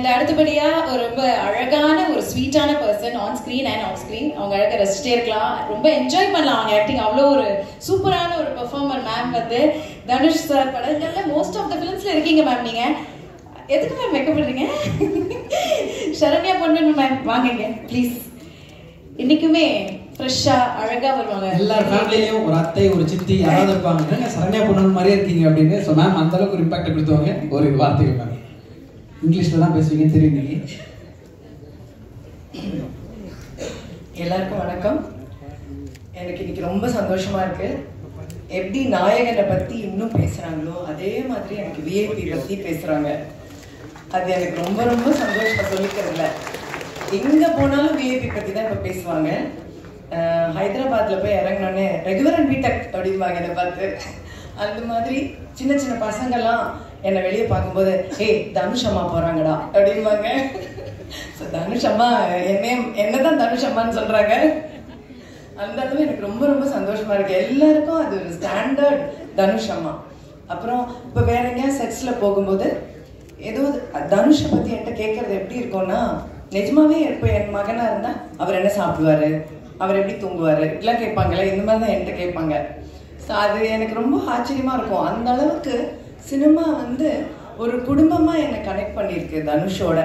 And அடுத்தபடியா ஒரு ரொம்ப அழகான ஒரு ஸ்வீட்டான person on screen and off screen. அவங்க அழகாக ரசிச்சிட்டே இருக்கலாம், ரொம்ப என்ஜாய் பண்ணலாம் அவங்க ஆக்டிங். அவ்வளோ ஒரு சூப்பரான ஒரு பெர்ஃபார்மர் மேம். வந்து தனுஷ் சார் படங்கள்ல மோஸ்ட் ஆஃப் த ஃபிலிம்ஸ்ல இருக்கீங்க மேம். நீங்க எதுக்கு மேம் வைக்கப்படுறீங்க? சரண்யா பொன்வன் மேம் வாங்க ப்ளீஸ். இன்னைக்குமே ஃப்ரெஷ்ஷா அழகா வருவாங்க. எல்லா ஃபேமிலிலையும் ஒரு அத்தை ஒரு சித்தி யாராவது இருப்பாங்க, சரண்யா பொண்ணு மாதிரியே இருக்கீங்க அப்படின்னு. ஸோ மேம் அந்த அளவுக்கு ஒரு இம்பாக்ட் கொடுத்துவாங்க. ஒரு வார்த்தைகள் மேம் இங்கிலீஷ்ல தான் பேசுவீங்கன்னு தெரியும். நீங்க எல்லாருக்கும் வணக்கம். எனக்கு இன்னைக்கு ரொம்ப சந்தோஷமா இருக்கு. எப்படி நாயகனை பத்தி இன்னும் பேசுறாங்களோ அதே மாதிரி எனக்கு விஐபி பத்தி பேசுறாங்க. அது எனக்கு ரொம்ப ரொம்ப சந்தோஷமா சொல்லிக்கிறதுல. எங்க போனாலும் விஐபி பத்தி தான் இப்ப பேசுவாங்க. ஹைதராபாத்ல போய் இறங்கினோடனே ரெகுலரன் வீட்டக் அப்படிம்பாங்க என்னை பார்த்து. அந்த மாதிரி சின்ன சின்ன பசங்கள்லாம் என்னை வெளியே பார்க்கும்போது தனுஷ் அம்மா போறாங்கடா அப்படிம்பாங்க. தனுஷ் அம்மா என்னதான் தனுஷ் அம்மான்னு சொல்றாங்க. அந்த அளவு எனக்கு ரொம்ப ரொம்ப சந்தோஷமா இருக்கு. எல்லாருக்கும் அது ஒரு ஸ்டாண்டர்ட் தனுஷ் அம்மா. அப்புறம் இப்போ வேற எங்கேயா செட்ஸ்ல போகும்போது ஏதோ தனுஷை பத்தி என்கிட்ட கேட்கறது எப்படி இருக்கும்னா, நிஜமாவே இப்போ என் மகனா இருந்தா அவர் என்ன சாப்பிடுவாரு, அவர் எப்படி தூங்குவாரு இப்படிலாம் கேட்பாங்கல்ல, இந்த மாதிரி தான் என்கிட்ட கேட்பாங்க. ஸோ அது எனக்கு ரொம்ப ஆச்சரியமா இருக்கும். அந்த அளவுக்கு சினிமா வந்து ஒரு குடும்பமா என்னை கனெக்ட் பண்ணியிருக்கு தனுஷோட.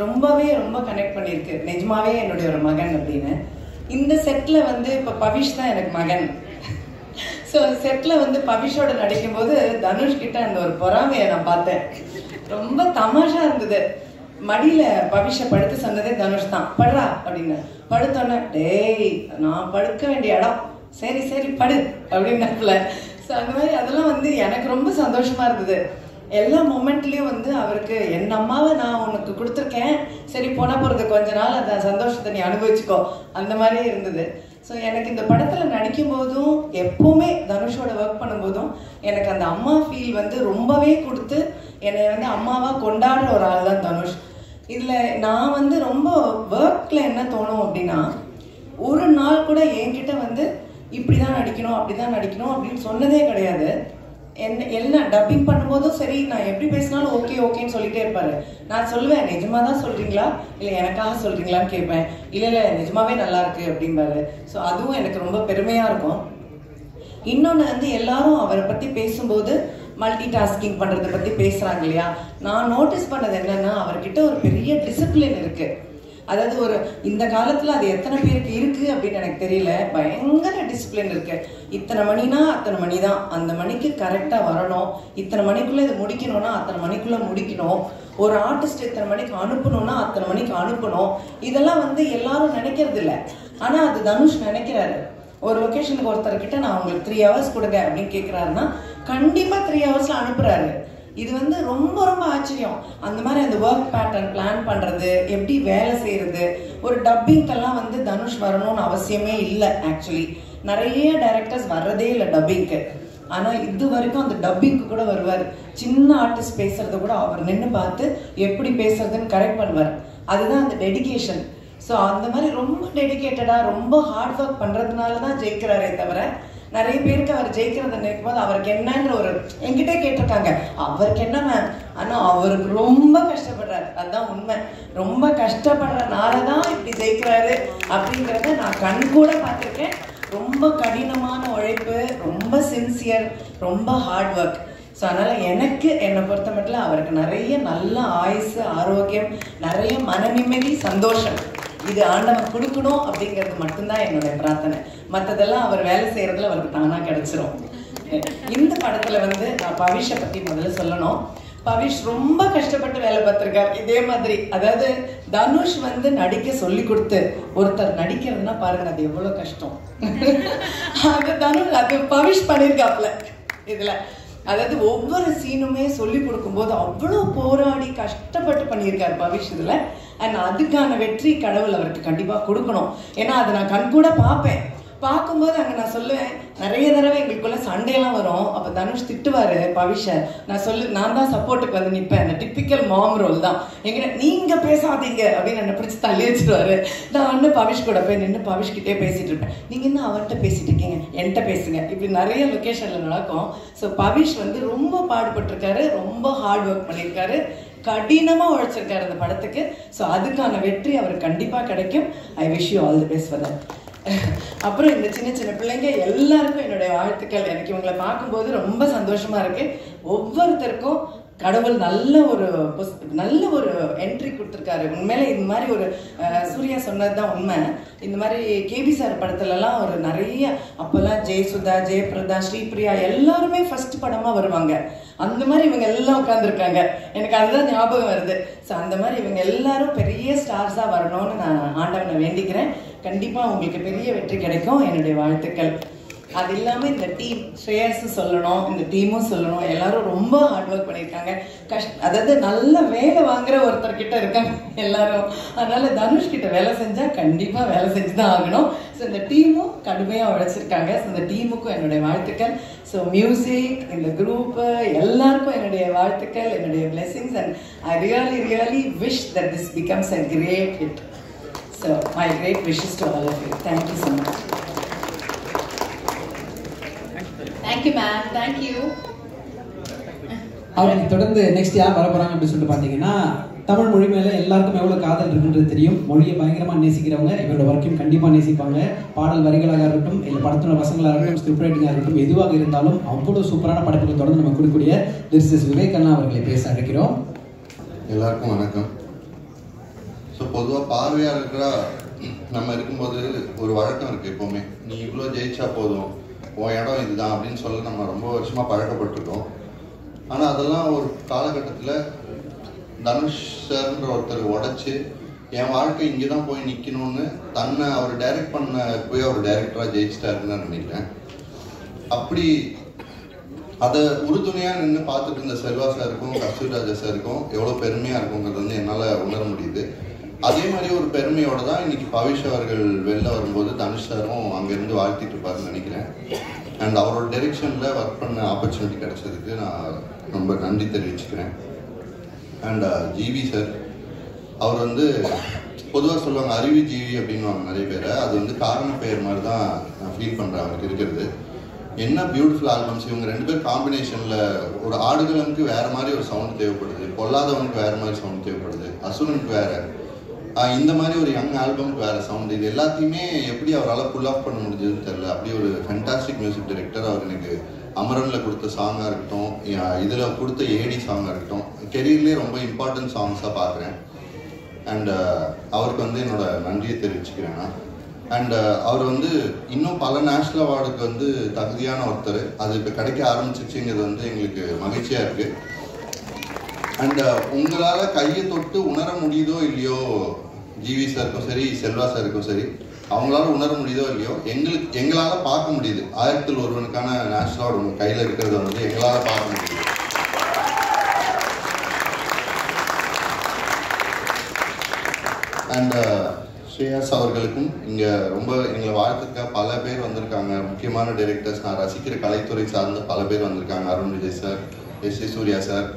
ரொம்ப கனெக்ட் பண்ணியிருக்கு. நிஜமாவே என்னுடைய ஒரு மகன் அப்படின்னு. இந்த செட்ல வந்து இப்போ பவிஷ் தான் எனக்கு மகன். ஸோ செட்ல வந்து பவிஷோட நடிக்கும்போது தனுஷ் கிட்ட அந்த ஒரு பொறாமையை நான் பார்த்தேன். ரொம்ப தமாஷா இருந்தது. மடியில பவிஷ படுத்து சொன்னதே தனுஷ் தான், படுறா அப்படின்னு. படுத்தோன்னே டேய் நான் படுக்க வேண்டிய இடம், சரி சரி படு அப்படின்னாப்புல. ஸோ அந்த மாதிரி அதெல்லாம் வந்து எனக்கு ரொம்ப சந்தோஷமா இருந்தது. எல்லா மொமெண்ட்லயும் வந்து அவருக்கு என் அம்மாவை நான் உனக்கு கொடுத்துருக்கேன், சரி போன போறது கொஞ்ச நாள் அந்த சந்தோஷத்தை நீ அனுபவிச்சுக்கோ, அந்த மாதிரியே இருந்தது. ஸோ எனக்கு இந்த படத்துல நடிக்கும் போதும் எப்பவுமே தனுஷோட ஒர்க் பண்ணும்போதும் எனக்கு அந்த அம்மா ஃபீல் வந்து ரொம்பவே கொடுத்து என்னை வந்து அம்மாவா கொண்டாடுற ஒரு ஆள் தான் தனுஷ். இதுல நான் வந்து ரொம்ப ஒர்க்ல என்ன தோணும் அப்படின்னா, ஒரு நாள் கூட என்கிட்ட வந்து இப்படிதான் நடிக்கணும் அப்படிதான் நடிக்கணும் அப்படின்னு சொன்னதே கிடையாது. எல்லாம் டப்பிங் பண்ணும்போதும் சரி, நான் எப்படி பேசினாலும் ஓகேன்னு சொல்லிட்டே இருப்பாரு. நான் சொல்லுவேன் நிஜமா தான் சொல்றீங்களா இல்ல எனக்காக சொல்றீங்களான்னு கேட்பேன். இல்ல நிஜமாவே நல்லா இருக்கு அப்படின்பாரு. ஸோ அதுவும் எனக்கு ரொம்ப பெருமையா இருக்கும். இன்னொன்னு வந்து எல்லாரும் அவரை பத்தி பேசும்போது மல்டி டாஸ்கிங் பண்றதை பத்தி பேசுறாங்க இல்லையா, நான் நோட்டீஸ் பண்ணது என்னன்னா அவர்கிட்ட ஒரு பெரிய டிசிப்ளின் இருக்கு. அதாவது ஒரு இந்த காலத்துல அது எத்தனை பேருக்கு இருக்கு அப்படின்னு எனக்கு தெரியல. பயங்கர டிசிப்ளின் இருக்கு. இத்தனை மணினா அத்தனை மணி தான், அந்த மணிக்கு கரெக்டா வரணும், இத்தனை மணிக்குள்ள இது முடிக்கணும்னா அத்தனை மணிக்குள்ள முடிக்கணும், ஒரு ஆர்டிஸ்ட் இத்தனை மணிக்கு அனுப்பணும்னா அத்தனை மணிக்கு அனுப்பணும். இதெல்லாம் வந்து எல்லாரும் நினைக்கிறது இல்லை. ஆனா அது தனுஷ் நினைக்கிறாரு. ஒரு லொகேஷனுக்கு ஒருத்தர்கிட்ட நான் உங்களுக்கு 3 hours கொடுங்க அப்படின்னு கேட்கிறாருன்னா கண்டிப்பா 3 hours அனுப்புறாரு. இது வந்து ரொம்ப ஆச்சரியம். அந்த மாதிரி அந்த ஒர்க் பேட்டர்ன் பிளான் பண்றது, எப்படி வேலை செய்யறது. ஒரு டப்பிங்கெல்லாம் வந்து தனுஷ் வரணும்னு அவசியமே இல்லை. ஆக்சுவலி நிறைய டைரக்டர்ஸ் வர்றதே இல்லை டப்பிங்க்கு. ஆனா இது வரைக்கும் அந்த டப்பிங்க்கு கூட வருவார். சின்ன ஆர்டிஸ்ட் பேசுறத கூட அவர் நின்று பார்த்து எப்படி பேசுறதுன்னு கரெக்ட் பண்ணுவார். அதுதான் அந்த டெடிகேஷன். ஸோ அந்த மாதிரி ரொம்ப டெடிகேட்டடா ரொம்ப ஹார்ட் ஒர்க் பண்றதுனால தான் ஜெயிக்கிறாரே தவிர, நிறைய பேருக்கு அவர் ஜெயிக்கிறத நினைக்கும் போது அவருக்கு என்னன்ற ஒரு என்கிட்ட கேட்டிருக்காங்க அவருக்கு என்ன மேம், ஆனா அவருக்கு ரொம்ப கஷ்டப்படுறாரு. அதுதான் உண்மை. ரொம்ப கஷ்டப்படுறதுனாலதான் இப்படி ஜெயிக்கிறாரு அப்படிங்கிறத நான் கண் கூட பார்த்திருக்கேன். ரொம்ப கடினமான உழைப்பு, ரொம்ப சின்சியர், ரொம்ப ஹார்ட் ஒர்க். ஸோ அதனால எனக்கு என்னை பொறுத்த மட்டும் அவருக்கு நிறைய நல்ல ஆயுசு, ஆரோக்கியம், நிறைய மன நிம்மதி, சந்தோஷம் இது ஆண்டவன் கொடுக்கணும் அப்படிங்கிறது மட்டும்தான் என்னுடைய பிரார்த்தனை. மற்றதெல்லாம் அவர் வேலை செய்யறதுல அவருக்கு தானா கிடைச்சிரும். இந்த படத்துல வந்து நான் பவிஷை பத்தி முதல்ல சொல்லணும். பவிஷ் ரொம்ப கஷ்டப்பட்டு வேலை பார்த்திருக்காரு இதே மாதிரி. அதாவது தனுஷ் வந்து நடிக்க சொல்லி கொடுத்து ஒருத்தர் நடிக்கிறதுனா பாருங்க அது எவ்வளவு கஷ்டம். அது தனுஷ் அது பவிஷ் பண்ணிருக்காப்ல இதுல. அதாவது ஒவ்வொரு சீனுமே சொல்லி கொடுக்கும்போது அவ்வளோ போராடி கஷ்டப்பட்டு பண்ணியிருக்காரு பவிஷ் இதுல. அண்ட் அதுக்கான வெற்றி கடவுள் அவருக்கு கண்டிப்பா கொடுக்கணும். ஏன்னா அதை நான் கண் கூட பார்ப்பேன். பார்க்கும்போது அங்கே நான் சொல்லுவேன், நிறைய தடவை எங்களுக்குள்ள சண்டையெல்லாம் வரும். அப்போ தனுஷ் திட்டுவாரு பவிஷை. நான் தான் சப்போர்ட்டுக்கு வந்து நிற்பேன். அந்த டிப்பிக்கல் மாம் ரோல் தான். எங்கிட்ட நீங்க பேசாதீங்க அப்படின்னு என்னை பிடிச்சி தள்ளி வச்சிருவாரு. நான் வந்து பவிஷ் கூட போய் நின்று பவிஷ்கிட்டே பேசிட்டு இருப்பேன். நீங்க என்ன அவர்கிட்ட பேசிட்டு இருக்கீங்க, என்கிட்ட பேசுங்க. இப்படி நிறைய லொக்கேஷன்ல நடக்கும். ஸோ பவிஷ் வந்து ரொம்ப பாடுபட்டிருக்காரு, ரொம்ப ஹார்ட் ஒர்க் பண்ணியிருக்காரு. கடினமாக உழைச்சிருக்காரு அந்த படத்துக்கு. ஸோ அதுக்கான வெற்றி அவருக்கு கண்டிப்பாக கிடைக்கும். I wish you all the best for that. அப்புறம் இந்த சின்ன சின்ன பிள்ளைங்க எல்லாருக்கும் என்னுடைய வாழ்த்துக்கள். எனக்கு இவங்களை பார்க்கும்போது ரொம்ப சந்தோஷமா இருக்கு. ஒவ்வொருத்தருக்கும் கடவுள் நல்ல ஒரு என்ட்ரி கொடுத்துருக்காரு. உண்மையிலே இந்த மாதிரி ஒரு சூர்யா சொன்னது தான் உண்மை. இந்த மாதிரி கேபி சார் படத்துலலாம் ஒரு நிறைய அப்போல்லாம் ஜெயசுதா, ஜெயபிரதா, ஸ்ரீபிரியா எல்லாருமே ஃபர்ஸ்ட் படமாக வருவாங்க. அந்த மாதிரி இவங்க எல்லாம் உட்காந்துருக்காங்க. எனக்கு அதுதான் ஞாபகம் வருது. ஸோ அந்த மாதிரி இவங்க எல்லாரும் பெரிய ஸ்டார்ஸாக வரணும்னு நான் ஆண்டவனை வேண்டிக்கிறேன். கண்டிப்பாக உங்களுக்கு பெரிய வெற்றி கிடைக்கும். என்னுடைய வாழ்த்துக்கள். அது இல்லாமல் இந்த டீம் ஸ்ரேயஸும் சொல்லணும், இந்த டீமும் சொல்லணும். எல்லாரும் ரொம்ப ஹார்ட் ஒர்க் பண்ணியிருக்காங்க. அதாவது நல்ல வேலை வாங்குற ஒருத்தர்கிட்ட இருக்காங்க எல்லாரும். அதனால தனுஷ் கிட்ட வேலை செஞ்சால் கண்டிப்பாக வேலை செஞ்சு தான் ஆகணும். ஸோ இந்த டீமும் கடுமையாக உழைச்சிருக்காங்க. ஸோ இந்த டீமுக்கும் என்னுடைய வாழ்த்துக்கள். ஸோ மியூசிக், இந்த குரூப்பு எல்லாருக்கும் என்னுடைய வாழ்த்துக்கள், என்னுடைய blessings. And I really wish that this becomes a great hit. So my great wishes to all of you. Thank you so much. Thank you ma'am. Thank you. அவருக்கு தொடர்ந்து நெக்ஸ்ட் யார் வர போறாங்க அப்படின்னு சொல்லிட்டு பார்த்தீங்கன்னா, தமிழ் மொழி மேலே எல்லாருக்கும் எவ்வளோ காதல் இருக்குன்றது தெரியும். மொழியை பயங்கரமாக நேசிக்கிறவங்க இவரோட ஒர்க்கையும் கண்டிப்பாக நேசிப்பாங்க. பாடல் வரிகளாக இருக்கட்டும், இல்லை படத்தோட பசங்களாக இருக்கட்டும், ஸ்கிரிப்ட் ரைட்டிங்காக இருக்கட்டும், எதுவாக இருந்தாலும் அவ்வளோ சூப்பரான படத்துக்கு தொடர்ந்து நம்ம கொடுக்கக்கூடிய லிரிசிஸ்ட் விவேக் அண்ணா அவர்களை பேச அழைக்கிறோம். எல்லாருக்கும் வணக்கம். ஸோ பொதுவாக பார்வையாளர்களா நம்ம இருக்கும்போது ஒரு வழக்கம் இருக்குது. எப்போவுமே நீ இவ்வளோ ஜெயிச்சா போதும், உன் இடம் இதுதான் அப்படின்னு சொல்ல நம்ம ரொம்ப வருஷமாக பழக்கப்பட்டிருக்கோம். ஆனால் அதெல்லாம் ஒரு காலகட்டத்தில் தனுஷ் சார்ன்ற ஒருத்தர் உடைச்சி என் வாழ்க்கை இங்கே தான் போய் நிற்கணும்னு தன்னை அவர் டைரக்ட் பண்ண போய் அவர் டைரக்டராக ஜெயிச்சிட்டாருன்னு நான் நினைக்கிறேன். அப்படி அதை உறுதுணையாக நின்று பார்த்துட்டு இருந்த செல்வா சாருக்கும் கஸ்தூரிராஜா சாருக்கும் எவ்வளோ பெருமையாக இருக்குங்கிறது வந்து என்னால் உணர முடியுது. அதே மாதிரி ஒரு பெருமையோட தான் இன்னைக்கு பவிஷ் அவர்கள் வெளில வரும்போது தனுஷ் சாரும் அங்கேருந்து வாழ்த்திட்டு இருப்பாருன்னு நினைக்கிறேன். அண்ட் அவரோட டைரெக்ஷனில் ஒர்க் பண்ண ஆப்பர்ச்சுனிட்டி கிடைச்சதுக்கு நான் ரொம்ப நன்றி தெரிவிச்சுக்கிறேன். அண்ட் ஜிவி சார், அவர் வந்து பொதுவாக சொல்லுவாங்க அறிவு ஜீவி அப்படின்வாங்க நிறைய பேரை. அது வந்து காரண பெயர் மாதிரி தான் நான் ஃபீல் பண்ணுறேன் அவருக்கு இருக்கிறது. என்ன பியூட்டிஃபுல் ஆல்பம்ஸ். இவங்க ரெண்டு பேர் காம்பினேஷனில் ஒரு ஆடுகளனுக்கு வேறு மாதிரி ஒரு சவுண்ட் தேவைப்படுது, பொல்லாதவனுக்கு வேறு மாதிரி சவுண்ட் தேவைப்படுது, அசுரனுக்கு வேறு, இந்த மாதிரி ஒரு யங் ஆல்பம்க்கு வேறு சவுண்டு. இது எல்லாத்தையுமே எப்படி அவரால் புல் ஆஃப் பண்ண முடிஞ்சதுன்னு தெரியல. அப்படி ஒரு ஃபேண்டாஸ்டிக் மியூசிக் டைரக்டர். அவர் எனக்கு அமரனில் கொடுத்த சாங்காக இருக்கட்டும், இதில் கொடுத்த ஏடி சாங்காக இருக்கட்டும், கெரியர்லேயே ரொம்ப இம்பார்ட்டன்ட் சாங்ஸாக பார்க்குறேன். அண்ட் அவருக்கு வந்து என்னோட நன்றியை தெரிவிச்சுக்கிறேன் நான். அண்ட் அவர் வந்து இன்னும் பல நேஷ்னல் அவார்டுக்கு வந்து தகுதியான ஒருத்தர். அது இப்போ கிடைக்க ஆரம்பிச்சிச்சுங்கிறது வந்து எங்களுக்கு மகிழ்ச்சியாக இருக்குது. அண்ட் உங்களால் கையை தொட்டு உணர முடியுதோ இல்லையோ, ஜிவி சாருக்கும் சரி செல்வா சாருக்கும் சரி, அவங்களால உணர முடியுதோ இல்லையோ, எங்களால் பார்க்க முடியுது. 1000ல் ஒருவனுக்கான நேஷனல் அவார்டு உங்கள் கையில் இருக்கிறத வந்து எங்களால் பார்க்க முடியுது. அண்ட் ஸ்ரேயாஸ் அவர்களுக்கும் இங்கே ரொம்ப எங்களை வாழ்த்துக்க பல பேர் வந்திருக்காங்க. முக்கியமான டைரக்டர்ஸ், நான் ரசிக்கிற கலைத்துறை சார்ந்த பல பேர் வந்திருக்காங்க. Arun Vijay sir, S Suriya sir,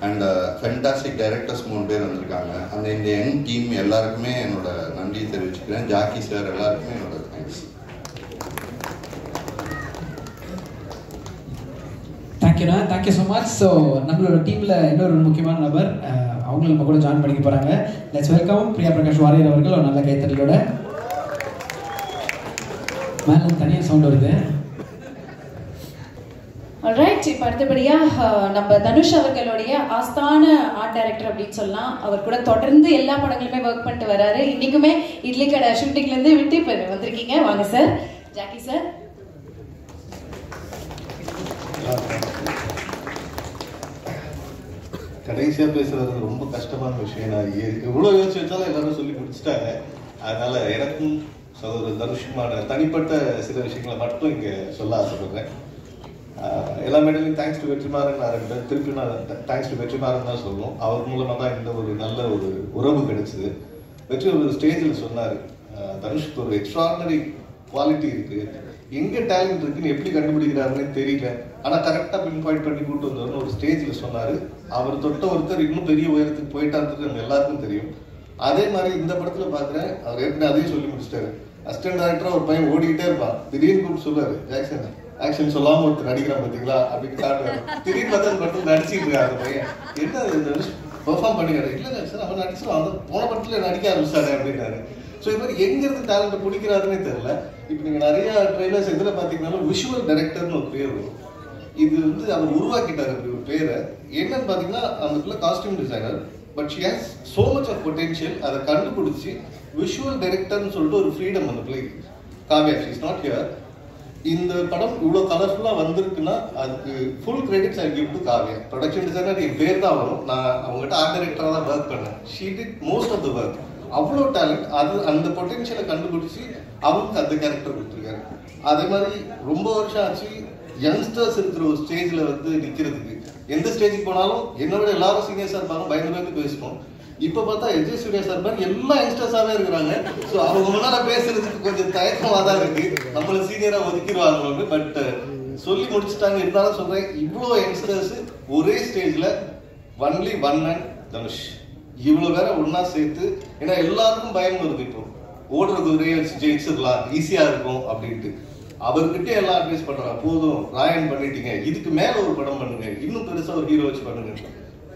and fantastic directors 3 பேர் வந்திருக்காங்க. அந்த இந்த யங் டீம் எல்லாருக்குமே என்னோட நன்றியை தெரிவிச்சுக்கிறேன். ஜாக்கி சார் எல்லாருக்குமே என்னோட தேங்க்ஸ். தேங்க்யூண்ணா, தேங்க்யூ ஸோ மச். ஸோ நம்மளோட டீமில் இன்னொரு முக்கியமான நபர், அவங்களும் நம்ம கூட ஜாயின் பண்ணிக்க போகிறாங்க. லெட்ஸ் வெல்கம் பிரியா பிரகாஷ் வாரியர் அவர்கள். ஒரு நல்ல கைத்தறலோட. மேலே தனியாக சவுண்ட் வருது. ஆல்ரைட், இப்போ அடுத்தபடியா நம்ம தனுஷ் அவர்களுடைய ஆஸ்தான ஆர்ட் டைரக்டர் அப்படின்னு சொல்லலாம். அவர் கூட தொடர்ந்து எல்லா படங்களுமே ஒர்க் பண்ணிட்டு வராரு. இன்னைக்குமே இட்லி கடை ஷூட்டிங்ல இருந்து விட்டு இப்போ வந்திருக்கீங்க. வாங்க சார். Jackie sir. கடைசியாக பேசுறது ரொம்ப கஷ்டமான விஷயம். நான் எவ்வளோ யோசிச்சு வச்சாலும் எல்லாரும் சொல்லி முடிச்சுட்டாங்க. அதனால எனக்கும் சகோதரர் தனுஷ்குமான தனிப்பட்ட சில விஷயங்களை மட்டும் இங்கே சொல்ல ஆசைப்படுறேன். எல்லா மேடையிலும் தேங்க்ஸ் டு வெற்றிமாறன் நான் திருப்பி நான் தேங்க்ஸ் டு வெற்றிமாறன் தான் சொல்லணும். அவர் மூலமாக தான் இந்த ஒரு நல்ல ஒரு உறவு கிடைச்சிது. வெற்றி ஒரு ஸ்டேஜில் சொன்னார், தனுஷ்க்கு ஒரு எக்ஸ்ட்ராடனரி குவாலிட்டி இருக்குது, எங்கே டேலண்ட் இருக்குன்னு எப்படி கண்டுபிடிக்கிறாருன்னு தெரியல, ஆனால் கரெக்டாக பின் பாயிண்ட் பண்ணி கூட்டு வந்தவர்னு ஒரு ஸ்டேஜில் சொன்னார். அவர் தொட்ட ஒருத்தர் இன்னும் பெரிய உயரத்துக்கு போயிட்டாருன்றது நம்ம எல்லாருக்கும் தெரியும். அதே மாதிரி இந்த படத்தில் பார்க்குறேன், அவர் ஏற்கனவே அதையும் சொல்லி முடிச்சிட்டாரு. அசிஸ்டன்ட் டைரக்டராக ஒரு பையன் ஓடிக்கிட்டே இருப்பான், திடீர்னு கூப்பிட்டு சொல்லுவார், ஜாக்சன் ஆக்ஷன் சொல்லாமல் ஒருத்தர் நடிக்கிறான் பார்த்தீங்களா அப்படின்னு காட்டுவார். திடீர்னு பார்த்தா மட்டும் நடிச்சிட்டு இருக்காரு அந்த பையன். என்ன பெர்ஃபார்ம் பண்ணிக்கிறாரு. இல்லை சார் அவர் நடிச்சிருவாங்க, போன படத்தில் நடிக்க ஆரம்பிச்சாரு அப்படின்னாரு. ஸோ இது மாதிரி எங்கிருந்து டேலண்ட்டை பிடிக்கிறாருன்னே தெரியல. இப்போ நீங்கள் நிறைய ட்ரெய்லர்ஸ் இதில் பார்த்தீங்கன்னாலும் விஷுவல் டைரக்டர்னு ஒரு பேர் வரும். இது வந்து அவர் உருவாக்கிட்டார் அப்படி ஒரு பேரை. என்னன்னு பார்த்தீங்கன்னா அந்த costume designer, but she has so much of potential. அதை கண்டுபிடிச்சி விஷுவல் டைரக்டர்னு சொல்லிட்டு ஒரு ஃப்ரீடம் அந்த பிள்ளைக்கு. Kavya, she is not here. இந்த படம் இவ்வளோ கலர்ஃபுல்லாக வந்திருக்குன்னா அதுக்கு full credits I give to Kavya. Production designer என் பேர் தான் வரும், நான் அவங்ககிட்ட ஆர்ட் டைரக்டராக தான் ஒர்க் பண்ணேன். She did most of the work. அவ்வளோ டேலண்ட், அது அந்த பொட்டென்ஷியலை கண்டுபிடிச்சி அவங்களுக்கு அந்த கேரக்டர் கொடுத்துருக்காரு. அதே மாதிரி ரொம்ப வருஷம் ஆச்சு யங்ஸ்டர்ஸ் இருக்கிற ஒரு ஸ்டேஜில் வந்து நிற்கிறதுக்கு. எந்த ஸ்டேஜுக்கு போனாலும் என்னோட எல்லாரும் சீனியர்ஸாக இருப்பாங்க, பயந்து பயந்து பேசுவோம். இப்போ பார்த்தா எஜே சூர்யா சார் மாதிரி எல்லா யங்ஸ்டர்ஸாகவே இருக்கிறாங்க. ஸோ அவங்க முன்னால் பேசுறதுக்கு கொஞ்சம் தயக்கமாக தான் இருக்கு, நம்மளை சீனியராக ஒதுக்கிடுவாங்க. பட் சொல்லி முடிச்சுட்டாங்க. இருந்தாலும் சொல்கிறேன், இவ்வளோ யங்ஸ்டர்ஸ் ஒரே ஸ்டேஜில் ஒன்லி ஒன் மேன் தனுஷ். இவ்வளோ வேற ஒன்றா சேர்த்து, ஏன்னா எல்லாருக்கும் பயம் வருது, இப்போ ஓடுறது ஒரே வச்சு ஜெயிச்சிடலாம், ஈஸியாக இருக்கும் அப்படின்ட்டு. அவர்கிட்ட எல்லாம் அட்வைஸ் பண்ணுறாங்க, போதும் ராயன் பண்ணிட்டீங்க, இதுக்கு மேலே ஒரு படம் பண்ணுங்க, இன்னும் பெருசாக ஒரு ஹீரோ வச்சு பண்ணுங்க.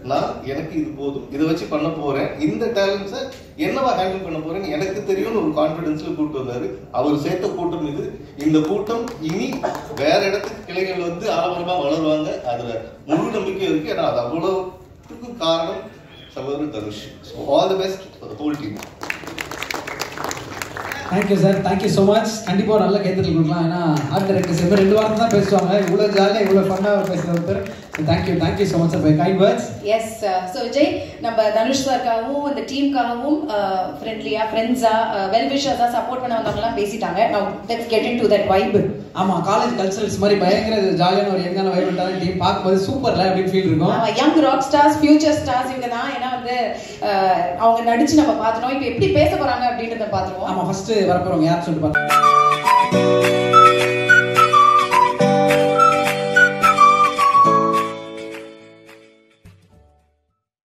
நான் எனக்கு இது போதும், இதை வச்சு பண்ண போறேன், இந்த டேலண்ட்ஸை என்னவா ஹேண்டில் பண்ண போறேன்னு எனக்கு தெரியும்னு ஒரு கான்ஃபிடென்ஸ்ல கூப்பிட்டு வந்தாரு. அவர் சேர்த்த கூட்டம் இது. இந்த கூட்டம் இனி வேற இடத்துக்கு கிளைகள் வந்து ஆரம்பமா வளருவாங்க, அதுல முழு நம்பிக்கை இருக்கு. ஏன்னா அது அவ்வளவுக்கு காரணம் சகோதரர் Dhanush. All the best for the whole team. Thank you sir, thank you so much. கண்டிப்பாக ஒரு நல்ல கைத்தறி கொடுக்கலாம். ஏன்னா ஆர்ட் டைரக்டர்ஸ் எப்போ 2 வாரம் தான் பேசுவாங்க, இவ்வளோ ஜாலியாக இவ்வளோ ஃபன்னாக பேசுகிற ஒருத்தர். Thank you so much for kind words. Yes, so Vijay, நம்ம தனுஷ் சார்க்காகவும் இந்த டீமுக்காகவும் ஃப்ரெண்ட்லியாக ஃப்ரெண்ட்ஸாக வெல்விஷர்ஸாக சப்போர்ட் பண்ண வந்தவங்கலாம் பேசிட்டாங்க. Now let's get into that vibe. ஆமாம், காலேஜ் கல்ச்சரல்ஸ் மாதிரி பயங்கர ஜாலியான ஒரு யங்கான வைப்ரண்டான டீம். பார்க்கும்போது சூப்பர்ல அப்படின்னு ஃபீல் இருக்கும். Young rock stars, future stars இவங்க தான். ஏன்னா வந்து அவங்க நடிச்சு நம்ம பார்த்துட்டோம், இப்போ எப்படி பேச போறாங்க அப்படின்றத பார்த்துருவோம். ஆமாம், ஃபர்ஸ்ட் வரப்போறவங்க யார் சொல்லிட்டு பார்த்தோம்.